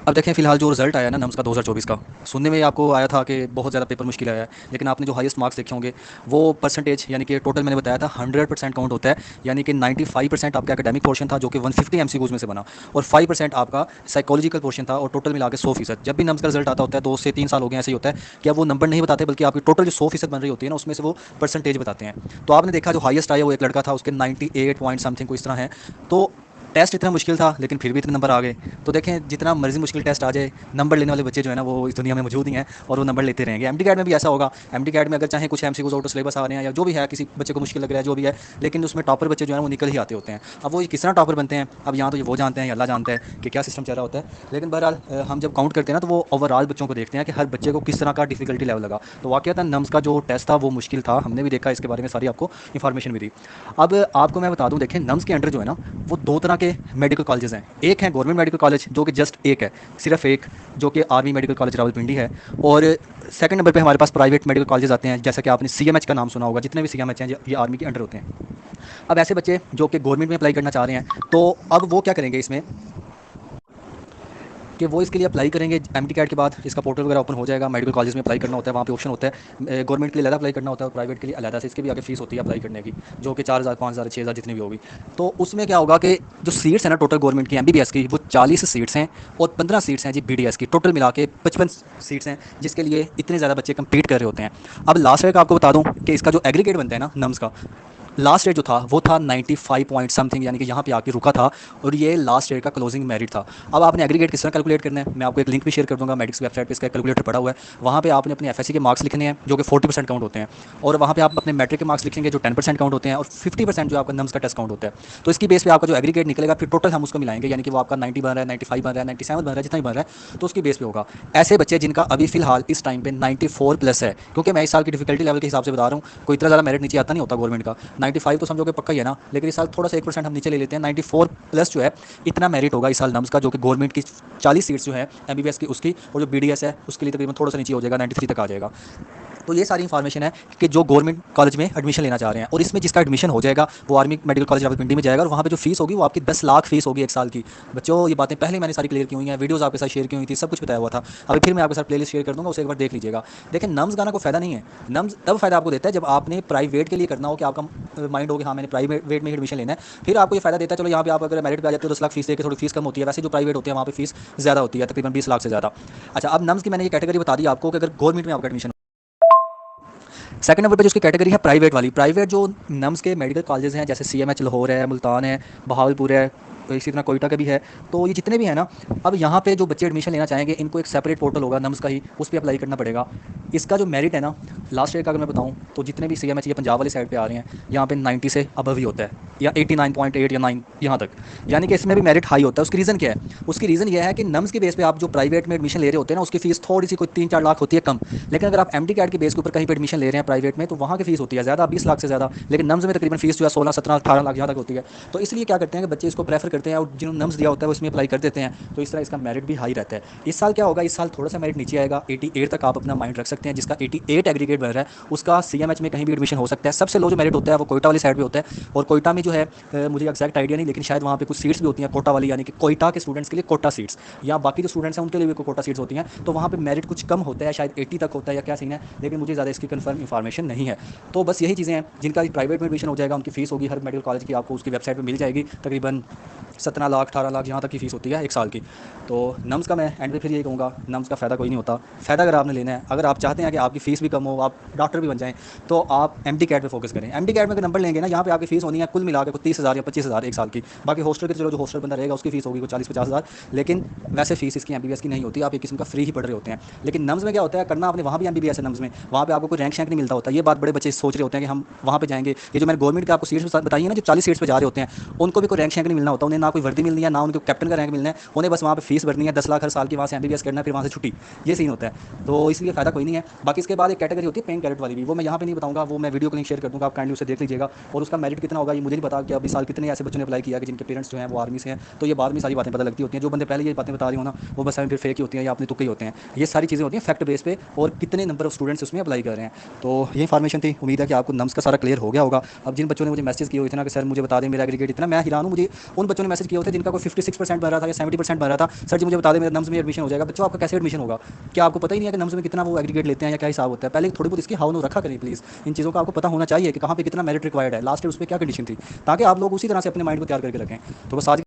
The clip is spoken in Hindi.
अब देखें फ़िलहाल जो रिज़ल्ट आया ना नम्स का 2024 का, सुनने में आपको आया था कि बहुत ज़्यादा पेपर मुश्किल आया है, लेकिन आपने जो हाईएस्ट मार्क्स देखे होंगे वो परसेंटेज यानी कि टोटल मैंने बताया था 100% काउंट होता है। यानी कि 95% आपका एकेडमिक पोर्शन था जो कि 150 एमसीक्यूज़ में से बना, और 5% आपका साइकोलॉजिकल पोर्शन था, और टोटल मिला के 100%। जब भी नम्स का रिजल्ट आता होता है 2 से 3 साल हो गए ऐसे ही होता है कि अब वो नंबर नहीं बताते, बल्कि आपकी टोटल जो 100% बन रही होती है ना उसमें से वो परसेंटेज बताते हैं। तो आपने देखा जो हाईएस्ट आया वो एक लड़का था, उसके 98 पॉइंट समथिंग कोई इस तरह है। तो टेस्ट इतना मुश्किल था लेकिन फिर भी इतने नंबर आ गए। तो देखें जितना मर्जी मुश्किल टेस्ट आ जाए, नंबर लेने वाले बच्चे जो है ना वो इस दुनिया में मौजूद ही हैं, और वो नंबर लेते रहेंगे। एमडी कैट में भी ऐसा होगा। एमडी कैट में अगर चाहे कुछ एमसीक्यूज आउट ऑफ सिलेबस आ रहे हैं या जो भी है, किसी बच्चे को मुश्किल लग रहा है जो भी है, लेकिन उसमें टॉपर बच्चे जो है वो निकल ही आते होते हैं। अब वो किस तरह टॉपर बनते हैं, अब यहाँ तो ये वो जानते हैं या अल्लाह जानता है कि क्या सिस्टम चल रहा होता है। लेकिन बहरहाल हम जब काउंट करते हैं ना तो वो ओवरऑल बच्चों को देखते हैं कि हर बच्चे को किस तरह का डिफिकल्टी लेवल लगा। तो वाकई नम्स का जो टेस्ट था वो मुश्किल था, हमने भी देखा, इसके बारे में सारी आपको इन्फॉर्मेशन भी दी। अब आपको मैं बता दूं, देखें नम्स के अंडर जो है ना वो दो तरह के मेडिकल कॉलेजेस हैं। एक है गवर्नमेंट मेडिकल कॉलेज जो कि जस्ट एक है, सिर्फ एक, जो कि आर्मी मेडिकल कॉलेज रावलपिंडी है। और सेकंड नंबर पे हमारे पास प्राइवेट मेडिकल कॉलेजेस आते हैं, जैसा कि आपने सीएमएच का नाम सुना होगा। जितने भी सीएमएच हैं ये आर्मी के अंडर होते हैं। अब ऐसे बच्चे जो कि गवर्नमेंट में अप्लाई करना चाह रहे हैं, तो अब वो क्या करेंगे इसमें कि वो इसके लिए अप्लाई करेंगे। एमटी कैट के बाद इसका पोर्टल वगैरह ओपन हो जाएगा। मेडिकल कॉलेज में अप्लाई करना होता है, वहाँ पे ऑप्शन होता है गवर्नमेंट के लिए अलग अप्लाई करना होता है और प्राइवेट के लिए अलग से। इसके भी आगे फीस होती है अप्लाई करने की, जो कि 4,000 5,000 6,000 जितनी भी होगी। तो उसमें क्या होगा कि जो सीट्स हैं ना टोटल गवर्नमेंट की एमबीबीएस की, वो 40 सीट्स हैं, और 15 सीट्स हैं जी बीडीएस की। टोटल मिला के 55 सीट्स हैं, जिसके लिए इतने ज़्यादा बच्चे कंपीट कर रहे होते हैं। अब लास्ट ईयर का आपको बता दूं कि इसका जो एग्रीगेट बनता है ना नम्स का, लास्ट ईयर जो था वो था 95 पॉइंट समथिंग, यानी कि यहाँ पे आके रुका था, और ये लास्ट ईयर का क्लोजिंग मेरिट था। अब आपने एग्रीगेट किस तरह कैलकुलेट करना है, मैं आपको एक लिंक भी शेयर कर दूंगा, मेडिक्स वेबसाइट पे इसका कैलकुलेटर पड़ा हुआ है। वहाँ पे आपने अपने एफएससी के मार्क्स लिखने हैं जो कि 40% काउंट होते हैं, और वहाँ पे आप अपने मैट्रिक के मार्क्स लिखेंगे जो 10% काउंट होते हैं, और 50% जो आपका नम्स का टेस्ट काउंट होता है। तो इसकी बेस पे आपका जो एग्रीगेट निकलेगा फिर टोटल हम उसको मिलाएंगे, यानी कि वो आपका 90 बन रहा है, 95 बन रहा है, 97 बन रहा है, जितना भी बन रहा है, तो उसकी बेस पे होगा। ऐसे बच्चे जिनका अभी फिलहाल इस टाइम पे 94 प्लस है, क्योंकि मैं इस साल की डिफिकल्टी लेवल के हिसाब से बता रहा हूँ, कोई इतना ज़्यादा मेरिट नीचे आता नहीं होता गवर्नमेंट का। 95 तो समझो कि पक्का ही है ना, लेकिन इस साल थोड़ा सा 1% हम नीचे ले लेते हैं। 94 प्लस जो है इतना मेरिट होगा इस साल नम्स का, जो कि गवर्नमेंट की 40 सीट्स जो है एमबीबीएस की उसकी, और जो बीडीएस है उसके लिए तकरीबन थोड़ा सा नीचे हो जाएगा, 93 तक आ जाएगा। तो ये सारी इन्फॉर्मेशन है कि जो गवर्नमेंट कॉलेज में एडमिशन लेना चाह रहे हैं, और इसमें जिसका एडमिशन हो जाएगा वो आर्मी मेडिकल कॉलेज रावलपिंडी में जाएगा, और वहाँ पे जो फीस होगी वो आपकी 10 लाख फीस होगी एक साल की। बच्चों ये बातें पहले मैंने सारी क्लियर की हुई हैं, वीडियोज़ आपके साथ शेयर की हुई थी, सब कुछ बताया हुआ था। अभी फिर मैं आपके साथ प्लेलिस्ट शेयर कर दूंगा, उसे एक बार देख लीजिएगा। देखिए नम्स गाना को फ़ायदा नहीं है। नम्स तब फ़ायदा आपको देता है जब आपने प्राइवेट के लिए करना हो, कि आपका माइंड हो कि हाँ मैंने प्राइवेट में एडमिशन लेना है, फिर आपको ये फ़ायदा देता है। चलो यहाँ पे आप अगर मेरिट पे आ जाते हो 10 लाख फीस देकर थोड़ी फीस कम होती है, वैसे जो प्राइवेट होते हैं वहाँ पे फीस ज़्यादा होती है, तकरीबन 20 लाख से ज़्यादा। अच्छा, अब नम्स की मैंने ये कैटेगरी बता दी आपको कि अगर गवर्नमेंट में आपका एडमिशन। सेकंड नंबर पे जो उसकी कैटेगरी है प्राइवेट वाली, प्राइवेट जो नम्स के मेडिकल कॉलेजेस हैं, जैसे सीएमएच लाहौर है, मुल्तान है, बहावलपुर है, तो इसी तरह कोयटा का भी है। तो ये जितने भी हैं ना, अब यहाँ पे जो बच्चे एडमिशन लेना चाहेंगे इनको एक सेपरेट पोर्टल होगा नम्स का ही, उस पर अप्लाई करना पड़ेगा। इसका जो मेरिट है ना लास्ट ईयर का अगर मैं बताऊँ, तो जितने भी सीएमएच ये पंजाब वाली साइड पे आ रहे हैं, यहाँ पे 90 से अबव ही होता है, या 89.8 या 9 यहाँ तक, यानी कि इसमें भी मेरिट हाई होता है। उसकी रीज़न क्या है? उसकी रीज़न ये है कि नम्स के बेस पे आप जो प्राइवेट में एडमिशन ले रहे होते हैं ना, उसकी फीस थोड़ी सी कोई 3-4 लाख होती है कम। लेकिन अगर आप एमडी कैट के बेस के ऊपर कहीं पर एडमिशन ले रहे हैं प्राइवेट में, तो वहाँ की फीस होती है ज़्यादा, 20 लाख से ज़्यादा। लेकिन नम्स में तकरीबन फीस जो है 16 17 18 लाख यहाँ तक होती है। तो इसलिए क्या करते हैं कि बच्चे इसको प्रेफर करते हैं, और जिन्होंने नम्स दिया होता है वो इसमें अप्लाई कर देते हैं। तो इस तरह इसका मेरिट भी हाई रहता है। इस साल क्या होगा, इस साल थोड़ा सा मेरिट नीचे आएगा, 88 तक आप अपना माइंड रख सकते हैं। जिसका 88 एग्रीगेट बन रहा है उसका सीएमएच में कहीं भी एडमिशन हो सकता है। सबसे लो जो मेरिट होता है वो कोयटा वाली साइड पे होता है, और कोयटा में जो है मुझे एक्जैक्ट आइडिया नहीं, लेकिन शायद वहाँ पे कुछ सीट्स भी होती हैं कोटा वाली, यानी कि कोयटा के स्टूडेंट्स के लिए कोटा सीट्स, या बाकी जो स्टूडेंट्स हैं उनके लिए भी कोटा सीट्स होती हैं। तो वहाँ पे मेरिट कुछ कम होता है, शायद 80 तक होता है या क्या सीन है, लेकिन मुझे ज़्यादा इसकी कंफर्म इन्फॉर्मेशन नहीं है। तो बस यही चीज़ें हैं। जिनका प्राइवेट में एडमिशन हो जाएगा उनकी फीस होगी हर मेडिकल कॉलेज की, आपको उसकी वेबसाइट पर मिल जाएगी, तकरीबन 17 लाख 18 लाख यहाँ तक की फ़ीस होती है एक साल की। तो नम्स का मैं एंड पे फिर यही कहूँगा, नम्स का फ़ायदा कोई नहीं होता। फ़ायदा अगर आपने लेना है, अगर आप चाहते हैं कि आपकी फ़ीस भी कम हो, आप डॉक्टर भी बन जाएँ, तो आप एमडी कैट पे फोकस करें। एमडी कैट में अगर नंबर लेंगे ना, यहाँ पे आपकी फ़ीस होनी है कुल मिला के 30,000 या 25,000 एक साल की। बाकी हॉस्टल के, चलो जो हॉस्टल बंदा रहेगा उसकी फ़ीस होगी कुछ 40-50,000, लेकिन वैसे फ़ीस इसकी एमबीबीएस की नहीं होती, आप एक किस्म का फ्री ही पढ़ रहे होते हैं। लेकिन नम्स में क्या होता है, करना आपने वहाँ भी एमबीबीएस है नम्स में, वहाँ पे आपको कोई रैंक शैंक नहीं मिलता होता। ये बात बड़े बच्चे सोच रहे होते हैं कि हम वहाँ पे जाएंगे। ये जो मैंने गवर्नमेंट के आपको सीट्स बताई है ना, जो 40 सीट्स पे जा रहे होते हैं, उनको भी कोई रैंक शैंक नहीं मिलना होता। उन्हें ना कोई वर्दी मिलनी है, ना उनको कैप्टन का रैंक मिलना है, उन्हें बस वहाँ पे फीस भरनी है, 10 लाख हर साल की, वहाँ से एमबीबीएस करना है, फिर वहाँ से छुट्टी। ये सीन होता है। तो इसलिए फ़ायदा कोई नहीं है। है। बाकी इसके बाद एक कैटेगरी होती है पेइंग कैडेट वाली भी, वो मैं यहाँ पे नहीं बताऊँगा, वो मैं वीडियो को लिंक शेयर कर दूँगा, आप काइंडली उसे देख लीजिएगा। और उसका मेरिट कितना होगा ये मुझे नहीं पता कि अभी साल कितने ऐसे बच्चों ने अप्लाई किया कि जिनके पेरेंट्स जो हैं वो आर्मी से हैं, तो ये बाद में सारी बातें पता लगती होती हैं। जो बंदे पहले ये बातें बता रही हो ना, वो बस फिर फेक ही होती हैं या अपने तुक्के ही होते हैं। ये सारी चीज़ें होती हैं फैक्ट बेस पे, और कितने नंबर ऑफ स्टूडेंट्स उसमें अप्लाई कर रहे हैं। तो ये इन्फॉर्मेशन थी, उम्मीद है कि आपको नम्स का सारा क्लियर हो गया होगा। अब जिन बच्चों ने मुझे मैसेज किए हुए थे ना कि सर मुझे बता दें मेरा एग्रीगेट इतना, मैं हैरान हूँ, मुझे उन बच्चों ने मैसेज किए होते जिनका कोई 56% बन रहा था या 70% बन रहा था, सर जी मुझे बता दें मेरा नम्स में एडमिशन हो जाएगा। बच्चों आपका कैसे एडमिशन होगा? क्या आपको पता ही नहीं है कि नम्स में कितना वो एग्रीगेट लेते हैं या क्या हिसाब होता है? पहले थोड़ी बहुत इसकी हाउ नो रखा करें प्लीज़। इन चीज़ों का आपको पता होना चाहिए कि कहाँ पे कितना मेरिट रिक्वायर्ड है, लास्ट ईयर उस पर क्या कंडीशन थी, ताकि आप लोग उसी तरह से अपने माइंड को तैयार करके रखें। तो बस आज